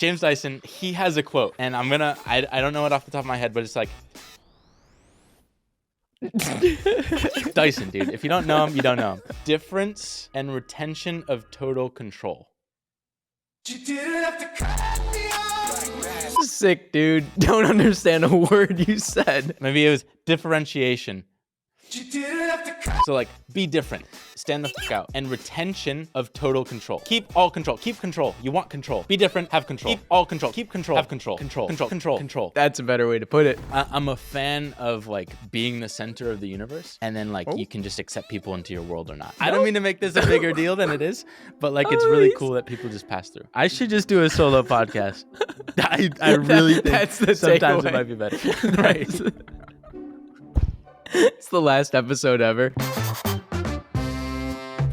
James Dyson, he has a quote, and I don't know it off the top of my head, but it's like, Dyson, dude. If you don't know him, you don't know him. Difference and retention of total control. Sick, dude. Don't understand a word you said. Maybe it was differentiation. So like, be different, stand the fuck out, and retention of total control. Keep all control, keep control. You want control. Be different, have control. Keep all control, keep control, have control. Control. That's a better way to put it. I'm a fan of like being the center of the universe, and then like you can just accept people into your world or not. I don't mean to make this a bigger deal than it is, but like it's really cool that people just pass through. I should just do a solo podcast. I really think that's the sometimes takeaway. It might be better. Right. It's the last episode ever.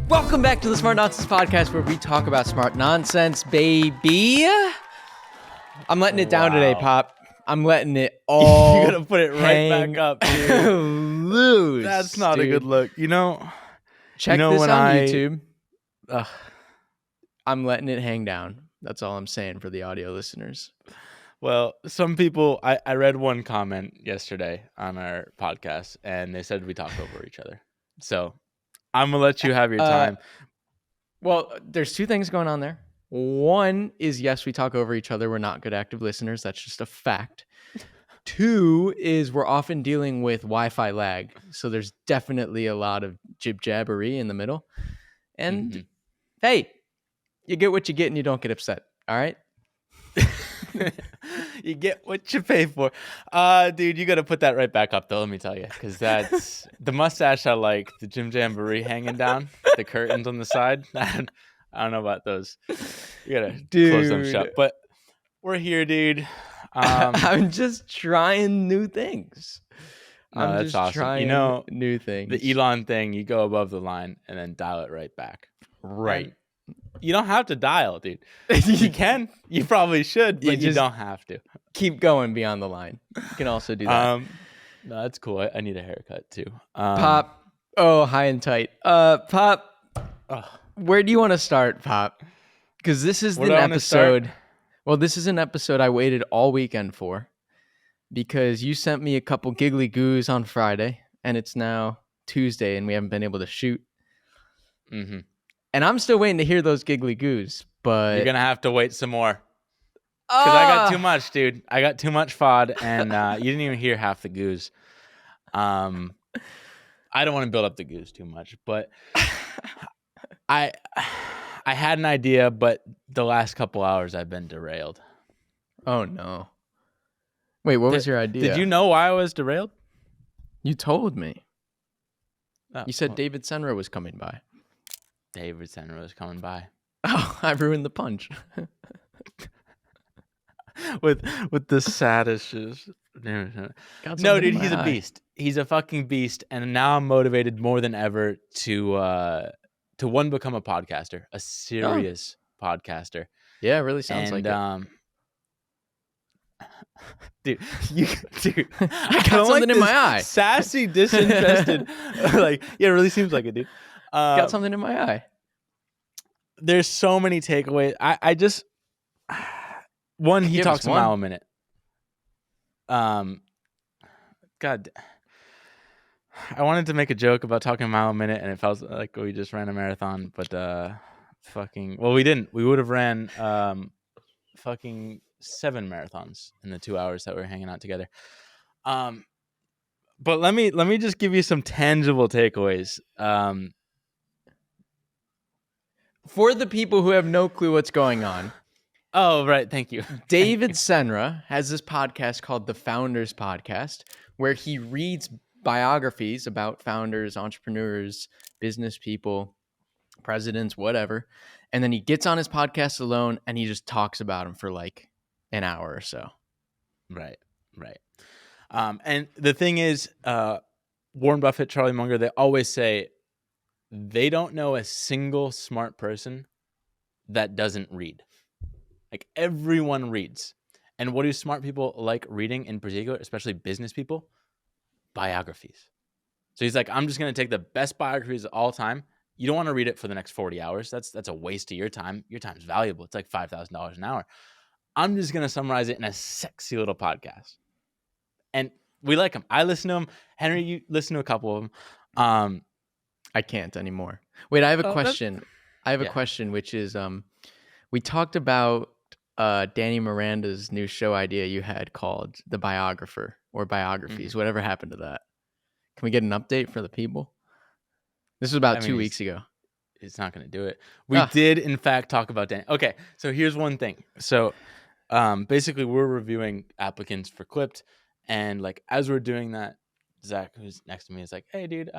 Welcome back to the Smart Nonsense Podcast, where we talk about smart nonsense, baby. I'm letting it down today, Pop. I'm letting it all. You're gonna put it right back up, dude. Loose. That's not dude. a good look. You know. Check this on on YouTube. I'm letting it hang down. That's all I'm saying for the audio listeners. Well, some people, I read one comment yesterday on our podcast, and they said we talk over each other. So I'm going to let you have your time. Well, there's two things going on there. One is, yes, we talk over each other. We're not good active listeners. That's just a fact. Two is we're often dealing with Wi-Fi lag. So there's definitely a lot of jib-jabbery in the middle. And hey, you get what you get and you don't get upset. All right? You get what you pay for. Dude, you got to put that right back up, though, let me tell you. Because that's the mustache I like, the Jim Jamboree hanging down, the curtains on the side. I don't know about those. You got to close them shut. But we're here, dude. I'm just trying new things. No, that's awesome. Trying new things. The Elon thing, you go above the line and then dial it right back. Right. And you don't have to dial, dude. You can. You probably should, but you don't have to. Keep going beyond the line. You can also do that. No, that's cool. I need a haircut too. Pop. Oh, high and tight. Pop. Where do you want to start, Pop? Because this is an episode. Well, this is an episode I waited all weekend for, because you sent me a couple giggly goos on Friday, and it's now Tuesday, and we haven't been able to shoot. Mm-hmm. And I'm still waiting to hear those giggly goos, but you're gonna have to wait some more. Because I got too much, dude. I got too much FOD, and you didn't even hear half the goos. I don't want to build up the goos too much, but I had an idea, but the last couple hours I've been derailed. Oh no! Wait, what was your idea? Did you know why I was derailed? You told me. Oh, you said David Senra was coming by. David Senra was coming by. Oh, I ruined the punch. with the saddest. No, dude, he's a beast. He's a fucking beast, and now I'm motivated more than ever to become a podcaster, a serious podcaster. Yeah, it really sounds like it. Dude, I got something in my eye. Sassy, disinterested. Like, yeah, it really seems like it, dude. Got something in my eye. There's so many takeaways. I just he talks a mile a minute. God, I wanted to make a joke about talking a mile a minute, and it felt like we just ran a marathon, but we didn't. We would have ran 7 marathons in the 2 hours that we were hanging out together. But let me just give you some tangible takeaways. For the people who have no clue what's going on. Oh, right. Thank you. David Senra has this podcast called The Founders Podcast, where he reads biographies about founders, entrepreneurs, business people, presidents, whatever. And then he gets on his podcast alone and he just talks about them for like an hour or so. Right. And the thing is, Warren Buffett, Charlie Munger, they always say they don't know a single smart person that doesn't read. Like, everyone reads. And what do smart people like reading in particular, especially business people? Biographies. So he's like, I'm just going to take the best biographies of all time. You don't want to read it for the next 40 hours. That's a waste of your time. Your time's valuable. It's like $5,000 an hour. I'm just going to summarize it in a sexy little podcast. And we like them. I listen to them. Henry, you listen to a couple of them. I can't anymore. Wait, I have a Oh, question. I have a yeah. question, which is, we talked about Danny Miranda's new show idea you had called The Biographer or Biographies. Whatever happened to that? Can we get an update for the people? This was about I mean, 2 weeks ago. It's not going to do it. We did, in fact, talk about Danny. Okay, so here's one thing. So basically, we're reviewing applicants for Clipped. And like as we're doing that, Zach, who's next to me, is like, hey, dude,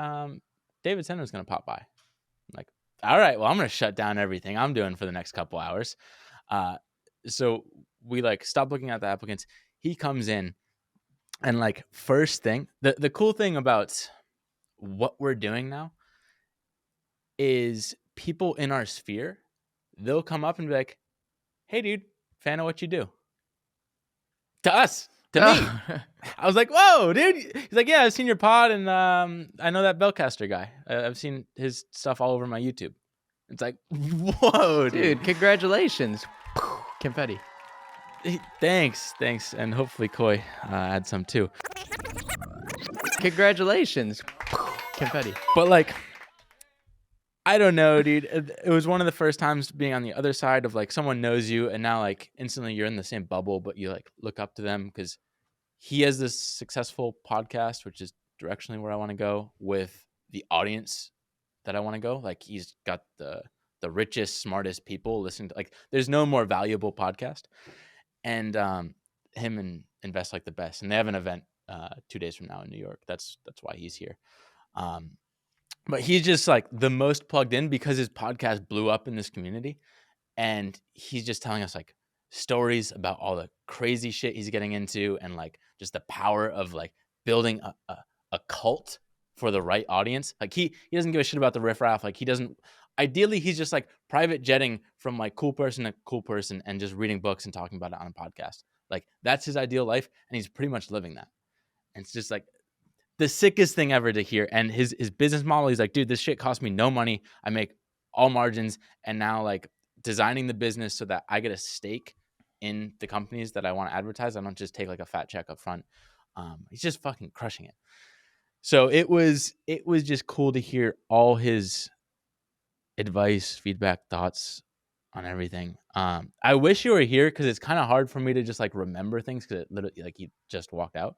David Senra is going to pop by. I'm like, all right, well, I'm going to shut down everything I'm doing for the next couple hours. So we like stop looking at the applicants. He comes in and like first thing, the cool thing about what we're doing now is people in our sphere, they'll come up and be like, hey, dude, fan of what you do. To us, to me. I was like, whoa, dude. He's like, yeah, I've seen your pod and I know that Bellcaster guy. I've seen his stuff all over my YouTube. It's like, whoa, dude. Congratulations. Confetti. Thanks. And hopefully Koi had some too. Congratulations. Confetti. But like, I don't know, dude. It was one of the first times being on the other side of like someone knows you and now like instantly you're in the same bubble, but you like look up to them because he has this successful podcast, which is directionally where I want to go with the audience that I want to go. Like he's got the richest, smartest people listening to, like there's no more valuable podcast. And him and Invest Like the Best. And they have an event 2 days from now in New York. That's why he's here. But he's just like the most plugged in because his podcast blew up in this community. And he's just telling us like stories about all the crazy shit he's getting into and like just the power of like building a cult for the right audience. Like he doesn't give a shit about the riffraff. Like he doesn't, ideally he's just like private jetting from like cool person to cool person and just reading books and talking about it on a podcast. Like that's his ideal life. And he's pretty much living that. And it's just like the sickest thing ever to hear. And his business model, he's like, dude, this shit cost me no money. I make all margins. And now like designing the business so that I get a stake in the companies that I want to advertise. I don't just take like a fat check up front. He's just fucking crushing it. So it was just cool to hear all his advice, feedback, thoughts on everything. I wish you were here because it's kind of hard for me to just like remember things because it literally like he just walked out.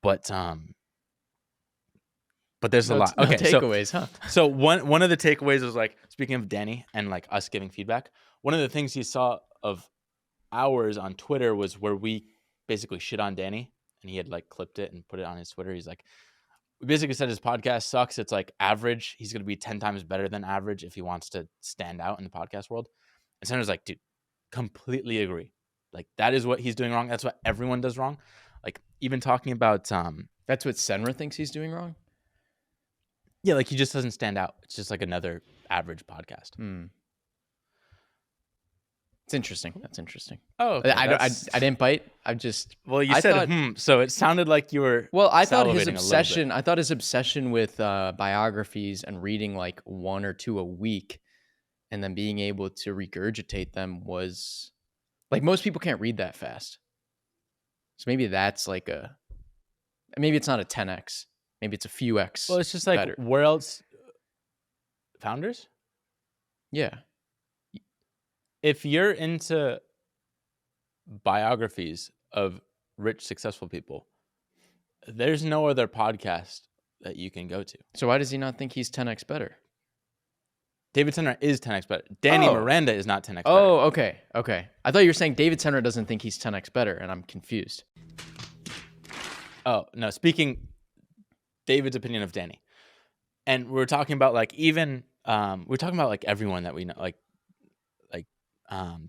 But there's a lot. Okay, takeaways, huh? So one of the takeaways was like, speaking of Danny and like us giving feedback, one of the things he saw of ours on Twitter was where we basically shit on Danny and he had like clipped it and put it on his Twitter. He's like, we basically said his podcast sucks. It's like average. He's going to be 10 times better than average if he wants to stand out in the podcast world. And Senra's like, dude, completely agree. Like that is what he's doing wrong. That's what everyone does wrong. Like even talking about that's what Senra thinks he's doing wrong. Yeah, like he just doesn't stand out. It's just like another average podcast. It's interesting. That's interesting. Oh, okay. I didn't bite. I just you said so it sounded like you were. Well, I thought his obsession. I thought his obsession with biographies and reading like one or two a week, and then being able to regurgitate them was like most people can't read that fast. So maybe that's like maybe it's not a 10x. Maybe it's a few X. Well, it's just like better. Where else? Founders? Yeah. If you're into biographies of rich, successful people, there's no other podcast that you can go to. So why does he not think he's 10x better? David Senra is 10x better. Danny Miranda is not 10x better. Oh, okay. I thought you were saying David Senra doesn't think he's 10x better, and I'm confused. Oh, no. Speaking David's opinion of Danny. And we're talking about like even we're talking about like everyone that we know, like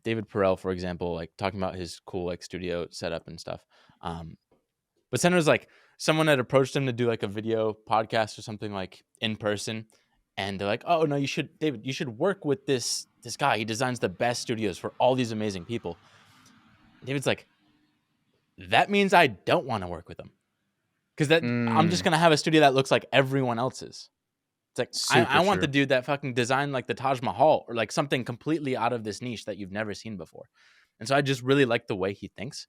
David Perel, for example, like talking about his cool like studio setup and stuff. But Senra's like someone had approached him to do like a video podcast or something like in person. And they're like, oh no, you should work with this guy. He designs the best studios for all these amazing people. David's like, that means I don't want to work with him. Because I'm just going to have a studio that looks like everyone else's. It's like, I want the dude that fucking designed like the Taj Mahal or like something completely out of this niche that you've never seen before. And so I just really like the way he thinks,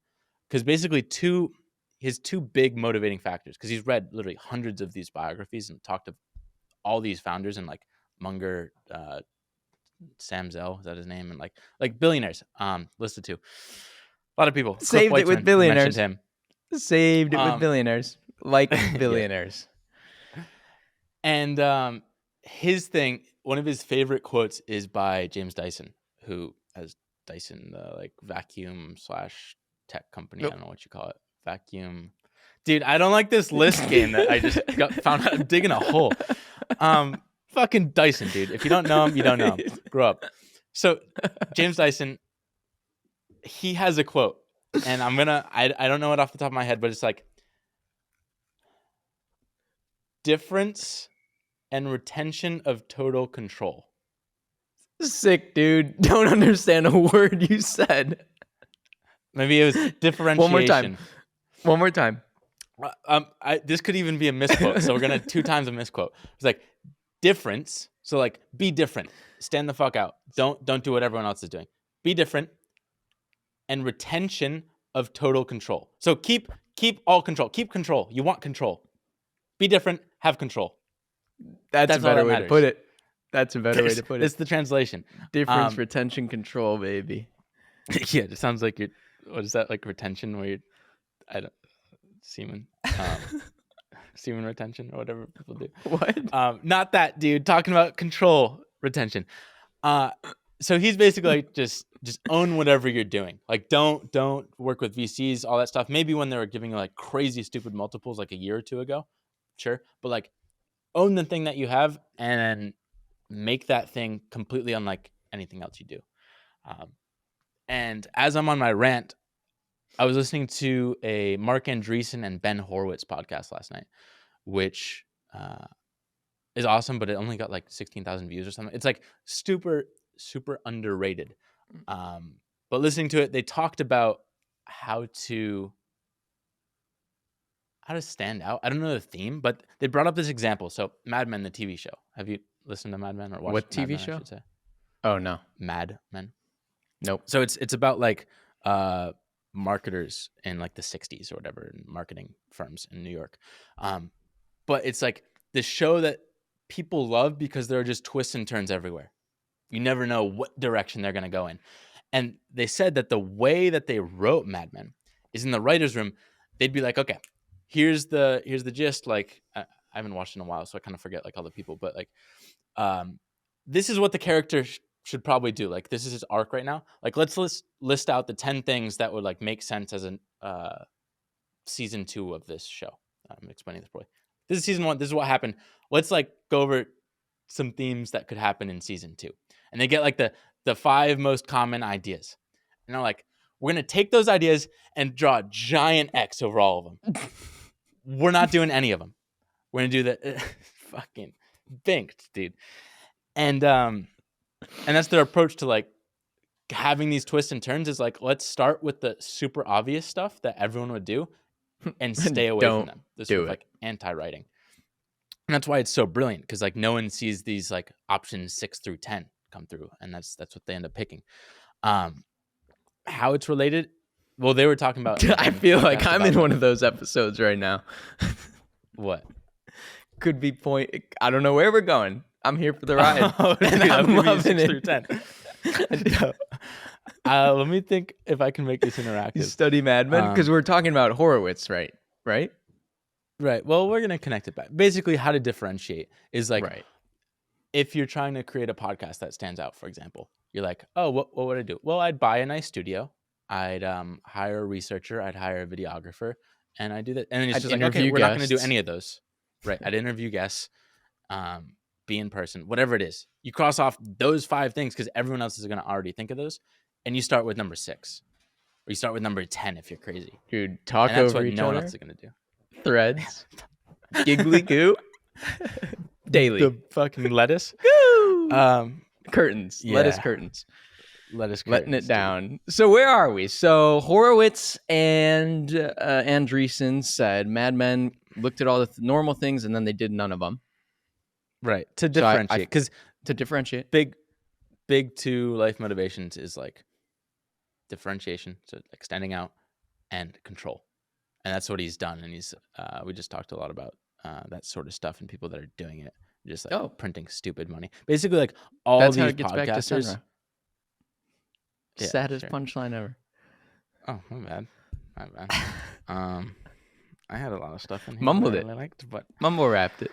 because basically his two big motivating factors, because he's read literally hundreds of these biographies and talked to all these founders and like Munger, Sam Zell, is that his name? And like billionaires, listed to a lot of people. Cliff Saved it with Weitzman, you mentioned billionaires. him. Saved it with Um, billionaires. Like yeah. billionaires. And his thing, one of his favorite quotes is by James Dyson, who has Dyson, the like vacuum / tech company. Nope. I don't know what you call it. Vacuum. Dude, I don't like this list game that I just found out. I'm digging a hole. Fucking Dyson, dude. If you don't know him, you don't know him. Grow up. So James Dyson, he has a quote, and I don't know it off the top of my head, but it's like, difference and retention of total control. Sick, dude. Don't understand a word you said. Maybe it was differentiation. One more time. This could even be a misquote, so we're gonna 2 times a misquote. It's like difference. So like, be different. Stand the fuck out. Don't do what everyone else is doing. Be different. And retention of total control. So keep all control. Keep control. You want control. Be different. Have control. That's a better way to put it. That's a better way to put it. It's the translation. Difference, retention, control, baby. Yeah, it sounds like what is that, like retention where semen retention or whatever people do. What? Not that, dude. Talking about control, retention. So he's basically like, just own whatever you're doing. Like, don't work with VCs, all that stuff. Maybe when they were giving you like crazy stupid multiples like a year or 2 ago, sure. But like, own the thing that you have and make that thing completely unlike anything else you do. And as I'm on my rant, I was listening to a Mark Andreessen and Ben Horowitz podcast last night, which is awesome, but it only got like 16,000 views or something. It's like super, super underrated. But listening to it, they talked about how to stand out. I don't know the theme, but they brought up this example. So Mad Men, the TV show. Have you listened to Mad Men or watched what Mad TV Men, show? I should say? Oh, no. Mad Men. Nope. So it's about like marketers in like the 60s or whatever, in marketing firms in New York. But it's like this show that people love because there are just twists and turns everywhere. You never know what direction they're going to go in. And they said that the way that they wrote Mad Men is in the writer's room. They'd be like, okay, here's the gist. Like, I haven't watched in a while, so I kind of forget like all the people, but like, this is what the character should probably do. Like, this is his arc right now. Like, let's list out the 10 things that would like make sense as a season 2 of this show. I'm explaining this poorly. This is season 1. This is what happened. Let's like go over some themes that could happen in season 2. And they get like the 5 most common ideas. And they're like, we're going to take those ideas and draw a giant X over all of them. We're not doing any of them. We're going to do the fucking binked, dude. And that's their approach to like having these twists and turns, is like, let's start with the super obvious stuff that everyone would do and stay away from them. This sort of like anti-writing. And that's why it's so brilliant, because like no one sees these like options 6 through 10 come through, and that's what they end up picking. How it's related? Well, they were talking about. I feel like I'm in one of those episodes right now. What? Could be point. I don't know where we're going. I'm here for the ride. And I'm loving it. Through 10. Let me think if I can make this interactive. You study Mad Men? Because we're talking about Horowitz, right? Right. Well, we're going to connect it back. Basically, how to differentiate is like, right. If you're trying to create a podcast that stands out, for example, you're like, oh, what would I do? Well, I'd buy a nice studio. I'd hire a researcher. I'd hire a videographer. And I do that. And then it's just like, okay, we're not going to do any of those. Right. I'd interview guests, be in person, whatever it is. You cross off those 5 things because everyone else is going to already think of those. And you start with number 6. Or you start with number 10 if you're crazy. Dude, talk and that's over what each no other. one else is going to do. Threads. Giggly goo. Daily. The fucking lettuce. Curtains. Yeah. Lettuce curtains. Letting it down. So where are we? So Horowitz and Andreessen said Mad Men looked at all the normal things and then they did none of them. Right. To differentiate. Because to differentiate. Big 2 life motivations is like differentiation, so extending out, and control. And that's what he's done. And we just talked a lot about that sort of stuff and people that are doing it, just like printing stupid money. Basically, like all That's these how it gets back to podcasters. Senra. Yeah, Saddest sure. punchline ever. Oh, my bad. I had a lot of stuff in here Mumbled that I it. really liked, but Mumble rapped it.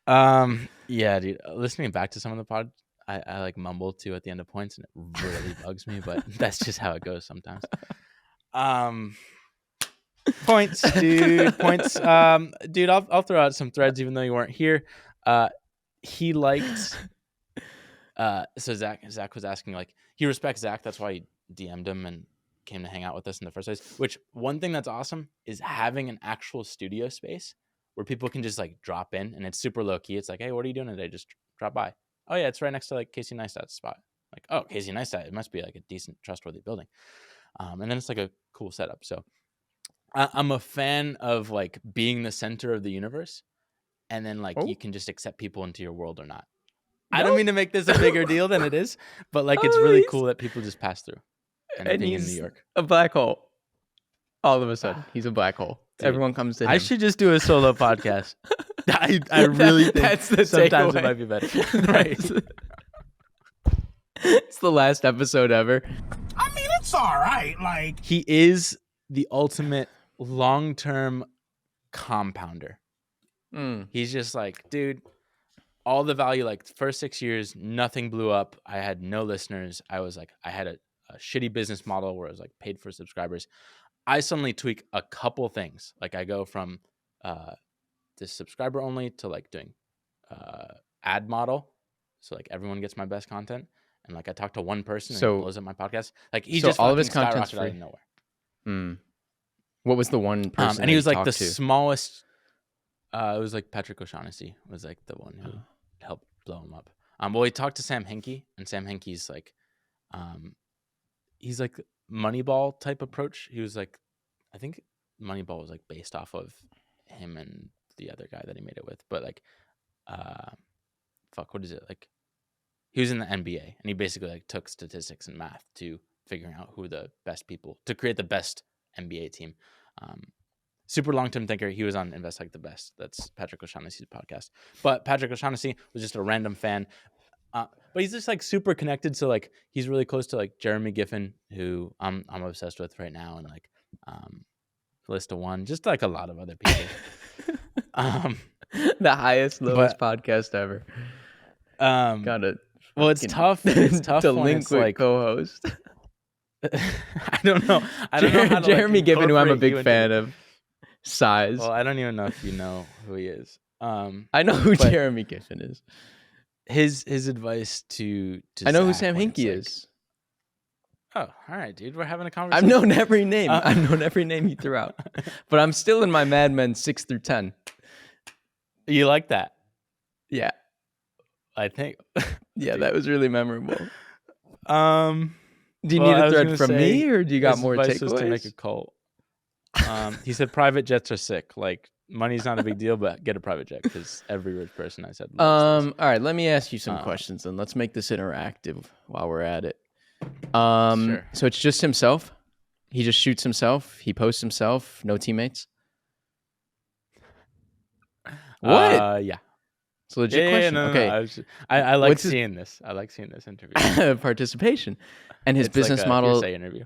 yeah, dude. Listening back to some of the pod, I like mumble too at the end of points, and it really bugs me. But that's just how it goes sometimes. Points, dude. Points. Dude, I'll throw out some threads even though you weren't here. He liked. So Zach was asking, like, he respects Zach. That's why he DM'd him and came to hang out with us in the first place. Which one thing that's awesome is having an actual studio space where people can just like drop in, and it's super low key. It's like, hey, what are you doing today? Just drop by. Oh yeah, it's right next to like Casey Neistat's spot. Like, oh, Casey Neistat, it must be like a decent, trustworthy building. And then it's like a cool setup. So I'm a fan of like being the center of the universe, and then like you can just accept people into your world or not. I don't mean to make this a bigger deal than it is, but like it's really cool that people just pass through. And being in New York, a black hole. All of a sudden, he's a black hole. Dude, everyone comes to him. I should just do a solo podcast. I really think that's the sometimes takeaway. It might be better. Right. It's the last episode ever. I mean, it's all right. Like, he is the ultimate long-term compounder. He's just like, dude, all the value, like first 6 years, nothing blew up. I had no listeners. I was like, I had a shitty business model where I was like paid for subscribers. I suddenly tweak a couple things. Like I go from this subscriber only to like doing ad model. So like everyone gets my best content. And like I talk to one person and it blows up my podcast. Like he just all of his content's skyrocketed out of nowhere. What was the one person? And he was like the smallest. It was like Patrick O'Shaughnessy was like the one who helped blow him up. Well, he talked to Sam Hinkie, and Sam Hinkie's like, he's like Moneyball type approach. He was like, I think Moneyball was like based off of him and the other guy that he made it with. But like, what is it like? He was in the NBA, and he basically like took statistics and math to figuring out who the best people to create the best NBA team. Super long-term thinker. He was on Invest Like the Best. That's Patrick O'Shaughnessy's podcast. But Patrick O'Shaughnessy was just a random fan. But he's just like super connected. So like he's really close to like Jeremy Giffen, who I'm obsessed with right now, and like List of One, just like a lot of other people. The highest, lowest podcast ever. Got it. Well, it's tough. It's tough to when link it's with like co-host. I don't know. I don't know how to, Jeremy like, Giffen, who I'm a big fan of. Size. Well, I don't even know if you know who he is. I know who Jeremy Giffen is. His advice to I know Zach who Sam Hinkie like, is. Oh, all right, dude. We're having a conversation. I've known every name. I've known every name you threw out. But I'm still in my Mad Men 6 through 10. You like that? Yeah. I think. Yeah, that was really memorable. Do you well, need a thread from me, or do you got more takeaways? Was to make a cult. He said private jets are sick. Like money's not a big deal, but get a private jet because every rich person I said. All right, let me ask you some questions, and let's make this interactive while we're at it. Sure. So it's just himself. He just shoots himself. He posts himself. No teammates. What? Yeah. It's a legit question. No, okay. No, I like seeing this. I like seeing this interview. Participation. And his it's business like a model. hearsay interview.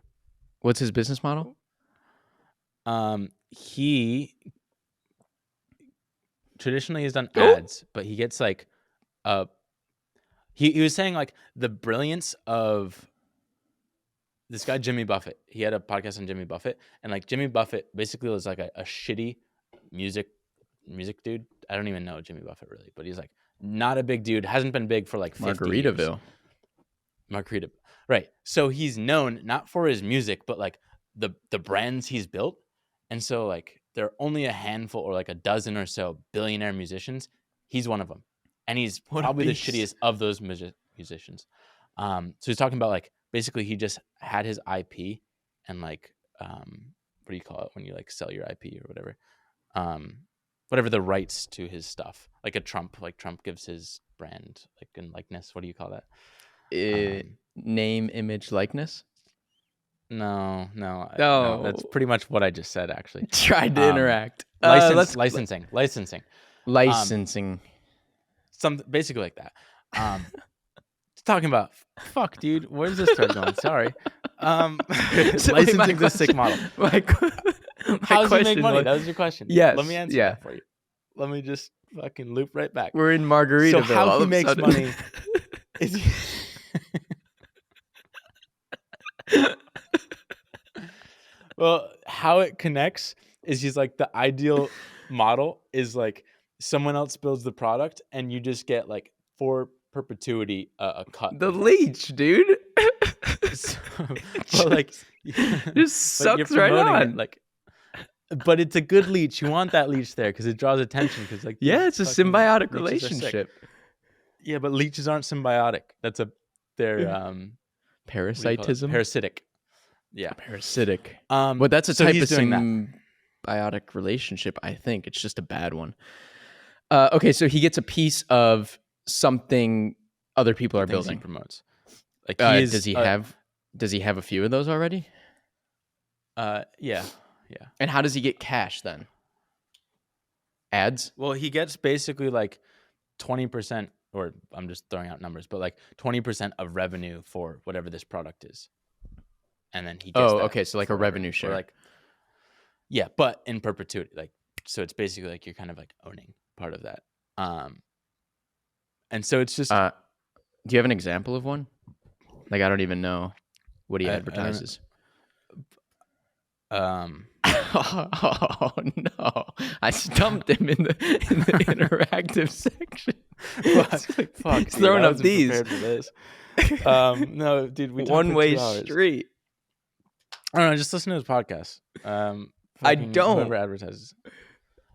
What's his business model? He traditionally has done ads, but he gets like he was saying like the brilliance of this guy Jimmy Buffett. He had a podcast on Jimmy Buffett, and like Jimmy Buffett basically was like a shitty music dude. I don't even know Jimmy Buffett really, but he's like not a big dude. Hasn't been big for like 50 years. Margaritaville. Right. So he's known not for his music, but like the brands he's built. And so like there are only a handful or like a dozen or so billionaire musicians. He's one of them. And he's probably the shittiest of those musicians. So he's talking about like basically he just had his IP and like what do you call it when you like sell your IP or whatever? Whatever the rights to his stuff. Like a Trump, like Trump gives his brand like in likeness. What do you call that? Name, image, likeness? No, that's No. pretty much what I just said, actually. Tried to interact. Licensing. Licensing. Basically like that. It's talking about fuck, dude. Where's this thread going? Sorry. So wait, my Licensing is a sick question- model. my How does he make question money? was- That was your question. Yes, Let me answer yeah. that for you. Let me just fucking loop right back. We're in Margaritaville. So how all he of a makes sudden. money is well, how it connects is he's like the ideal model is like someone else builds the product and you just get like for perpetuity a cut. The leech, dude. So, but like Just but you're sucks right promoting it, on. like, but it's a good leech. You want that leech there because it draws attention. Because like Yeah, these it's a fucking symbiotic leeches are sick. relationship. Yeah, but leeches aren't symbiotic. They're Parasitism. parasitic. Yeah. Parasitic. Well, But that's a so type he's of doing that. symbiotic relationship, I think. It's just a bad one. Okay, so he gets a piece of something other people are Things he building. promotes. Like he is, Does he have a few of those already? Yeah. And how does he get cash then? Ads? Well, he gets basically like 20%, or I'm just throwing out numbers, but like 20% of revenue for whatever this product is, and then he gets. Oh, that okay, so like a forever. revenue Or share. like, yeah, but in perpetuity, like so it's basically like you're kind of like owning part of that. And so it's just Do you have an example of one? Like I don't even know what he I don't know. advertises. um Oh no! I stumped him in the interactive section. fuck, He's dude, throwing I up wasn't these. prepared for this. No, dude, we talked for One-way 2 hours. street. I don't know, just listen to his podcast. I Fucking don't. Whoever advertises,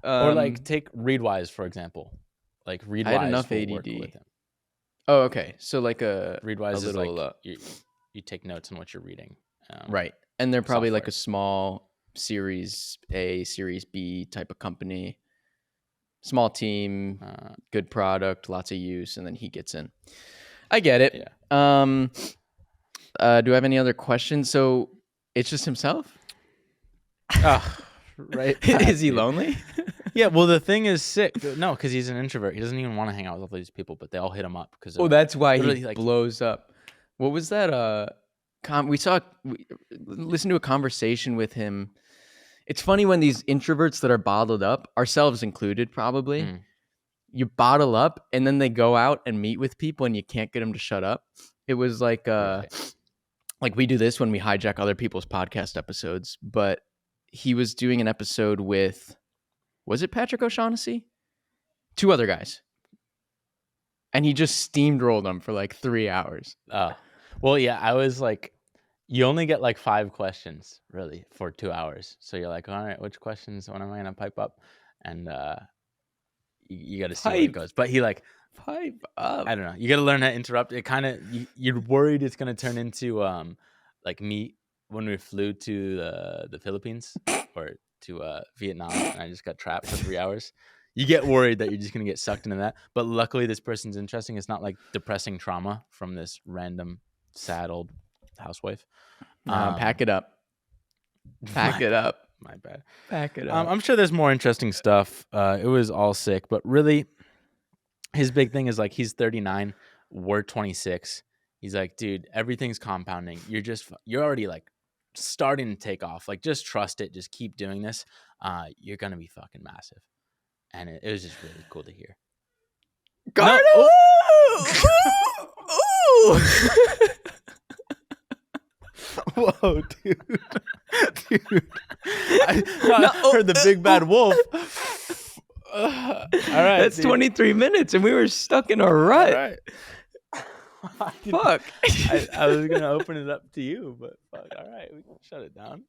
or like take Readwise for example. Like Readwise I had enough will work ADD. with him. Oh, okay. So like a Readwise a is little, like you take notes on what you're reading. right, and they're probably like software. a small Series A, Series B type of company. Small team, good product, lots of use, and then he gets in. I get it. Yeah. Do I have any other questions? So it's just himself. Right. Is he dude. lonely? Yeah. Well, the thing is sick. No, because he's an introvert. He doesn't even want to hang out with all these people, but they all hit him up because. Oh, that's why literally, he like- blows up. What was that? We listened to a conversation with him. It's funny when these introverts that are bottled up, ourselves included, probably. Mm. You bottle up and then they go out and meet with people and you can't get them to shut up. It was like like we do this when we hijack other people's podcast episodes, but he was doing an episode with, was it Patrick O'Shaughnessy? 2 other guys. And he just steamrolled them for like 3 hours. Well, yeah. I was like, you only get like 5 questions really for 2 hours. So you're like, all right, which questions? When am I gonna pipe up? And you got to see where it Pipe. goes. But he like. Pipe up. I don't know. You got to learn how to interrupt. It kind of you're worried it's gonna turn into like me when we flew to the Philippines or to Vietnam and I just got trapped for 3 hours. You get worried that you're just gonna get sucked into that. But luckily, this person's interesting. It's not like depressing trauma from this random sad old housewife. Pack it up. Pack it up. My bad. Pack it up. I'm sure there's more interesting stuff. It was all sick, but really. His big thing is like he's 39, we're 26. He's like, dude, everything's compounding. You're already like starting to take off. Like, just trust it. Just keep doing this. You're gonna be fucking massive. And it was just really cool to hear. Garden! Ooh! Whoa, dude. I heard the big bad wolf. All right, That's dude. 23 minutes and we were stuck in a rut. All right. Fuck. I was gonna open it up to you, but fuck. All right, we can shut it down.